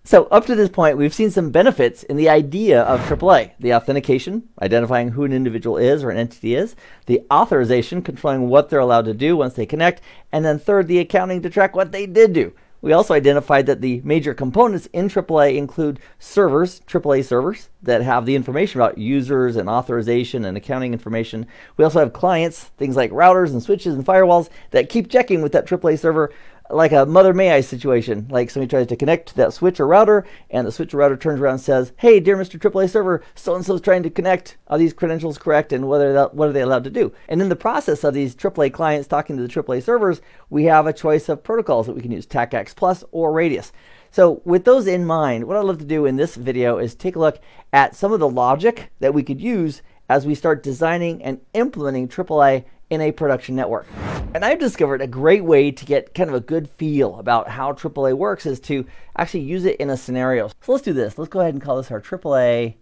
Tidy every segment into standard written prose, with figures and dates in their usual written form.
So up to this point, we've seen some benefits in the idea of AAA. The authentication, identifying who an individual is or an entity is. The authorization, controlling what they're allowed to do once they connect. And then third, the accounting to track what they did do. We also identified that the major components in AAA include servers, AAA servers, that have the information about users and authorization and accounting information. We also have clients, things like routers and switches and firewalls, that keep checking with that AAA server, like a mother may I situation. Like somebody tries to connect to that switch or router, and the switch or router turns around and says, hey, dear Mr. AAA server, so-and-so is trying to connect. Are these credentials correct, and what are they allowed to do? And in the process of these AAA clients talking to the AAA servers, we have a choice of protocols that we can use, TACACS Plus or Radius. So with those in mind, what I'd love to do in this video is take a look at some of the logic that we could use as we start designing and implementing AAA in a production network. And I've discovered a great way to get kind of a good feel about how AAA works is to actually use it in a scenario. So let's do this. Let's go ahead and call this our AAA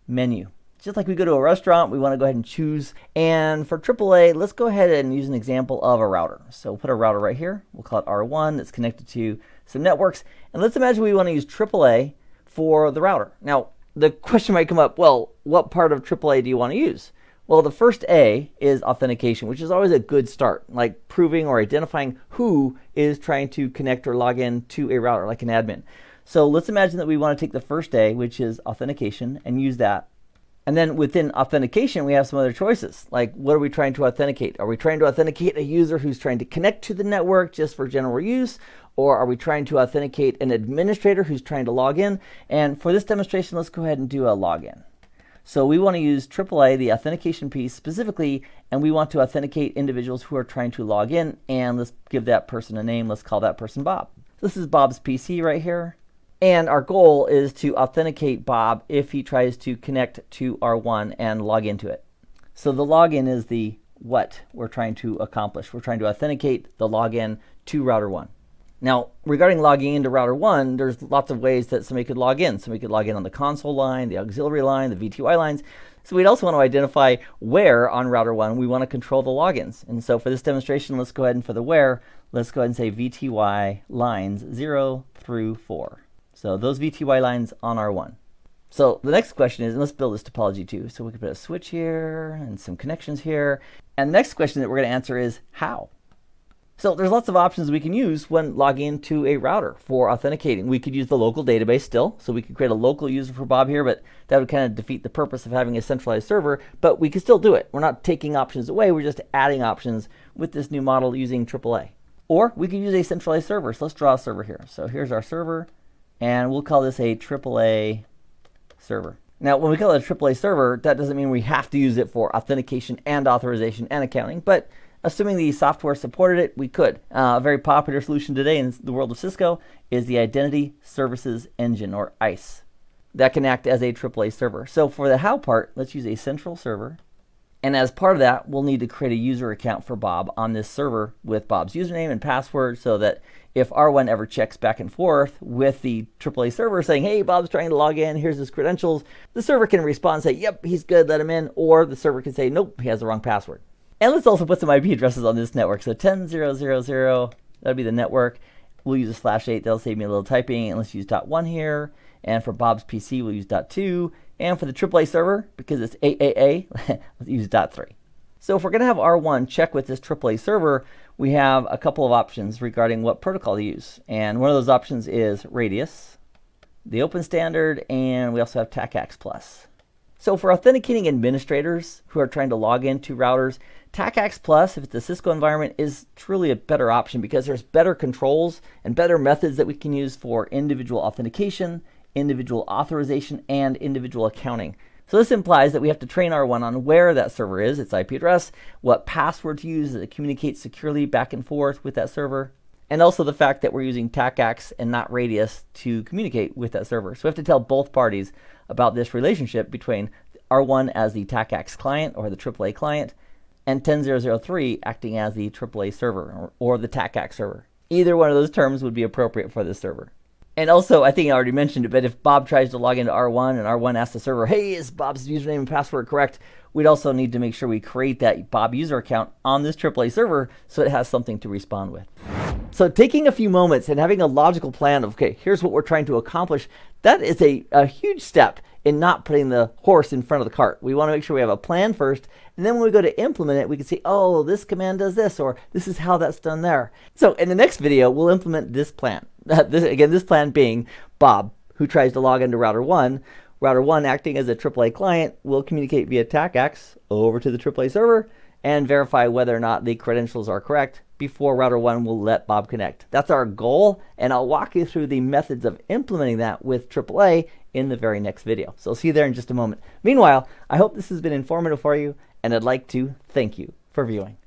menu. Just like we go to a restaurant, we want to go ahead and choose. And for AAA, let's go ahead and use an example of a router. So we'll put a router right here. We'll call it R1. That's connected to some networks. And let's imagine we want to use AAA for the router. Now, the question might come up, well, what part of AAA do you want to use? Well, the first A is authentication, which is always a good start, like proving or identifying who is trying to connect or log in to a router, like an admin. So let's imagine that we want to take the first A, which is authentication, and use that. And then within authentication, we have some other choices, like what are we trying to authenticate? Are we trying to authenticate a user who's trying to connect to the network just for general use? Or are we trying to authenticate an administrator who's trying to log in? And for this demonstration, let's go ahead and do a login. So we want to use AAA, the authentication piece specifically, and we want to authenticate individuals who are trying to log in, and let's give that person a name. Let's call that person Bob. This is Bob's PC right here. And our goal is to authenticate Bob if he tries to connect to R1 and log into it. So the login is the what we're trying to accomplish. We're trying to authenticate the login to router 1. Now, regarding logging into router 1, there's lots of ways that somebody could log in. Somebody could log in on the console line, the auxiliary line, the VTY lines. So we'd also want to identify where on router 1 we want to control the logins. And so for this demonstration, let's go ahead and for the where, let's go ahead and say VTY lines 0 through 4. So those VTY lines on R1. So the next question is, and let's build this topology too. So we can put a switch here and some connections here. And the next question that we're going to answer is how. So there's lots of options we can use when logging into a router for authenticating. We could use the local database still, so we could create a local user for Bob here, but that would kind of defeat the purpose of having a centralized server, but we could still do it. We're not taking options away, we're just adding options with this new model using AAA. Or we could use a centralized server, so let's draw a server here. So here's our server, and we'll call this a AAA server. Now, when we call it a AAA server, that doesn't mean we have to use it for authentication and authorization and accounting, but assuming the software supported it, we could. A very popular solution today in the world of Cisco is the Identity Services Engine, or ICE. That can act as a AAA server. So for the how part, let's use a central server. And as part of that, we'll need to create a user account for Bob on this server with Bob's username and password, so that if R1 ever checks back and forth with the AAA server saying, hey, Bob's trying to log in, here's his credentials, the server can respond and say, yep, he's good, let him in. Or the server can say, nope, he has the wrong password. And let's also put some IP addresses on this network. So 10.0.0.0, that'll be the network. We'll use a /8, that'll save me a little typing. And let's use .1 here. And for Bob's PC, we'll use .2. And for the AAA server, because it's AAA, let's use .3. So if we're going to have R1 check with this AAA server, we have a couple of options regarding what protocol to use. And one of those options is Radius, the open standard, and we also have TACACS Plus. So for authenticating administrators who are trying to log into routers, TACACS Plus, if it's a Cisco environment, is truly a better option because there's better controls and better methods that we can use for individual authentication, individual authorization, and individual accounting. So this implies that we have to train R1 on where that server is, its IP address, what password to use that communicates securely back and forth with that server, and also the fact that we're using TACACS and not Radius to communicate with that server. So we have to tell both parties about this relationship between R1 as the TACACS client or the AAA client, and 10.0.0.3 acting as the AAA server or the TACACS server. Either one of those terms would be appropriate for this server. And also, I think I already mentioned it, but if Bob tries to log into R1 and R1 asks the server, hey, is Bob's username and password correct? we'd also need to make sure we create that Bob user account on this AAA server so it has something to respond with. So taking a few moments and having a logical plan of, okay, here's what we're trying to accomplish, that is a huge step in not putting the horse in front of the cart. We want to make sure we have a plan first, and then when we go to implement it, we can see, oh, this command does this, or this is how that's done there. So in the next video, we'll implement this plan. This plan being Bob, who tries to log into router 1. Router 1, acting as a AAA client, will communicate via TACACS over to the AAA server and verify whether or not the credentials are correct before router 1 will let Bob connect. That's our goal, and I'll walk you through the methods of implementing that with AAA in the very next video. So I'll see you there in just a moment. Meanwhile, I hope this has been informative for you, and I'd like to thank you for viewing.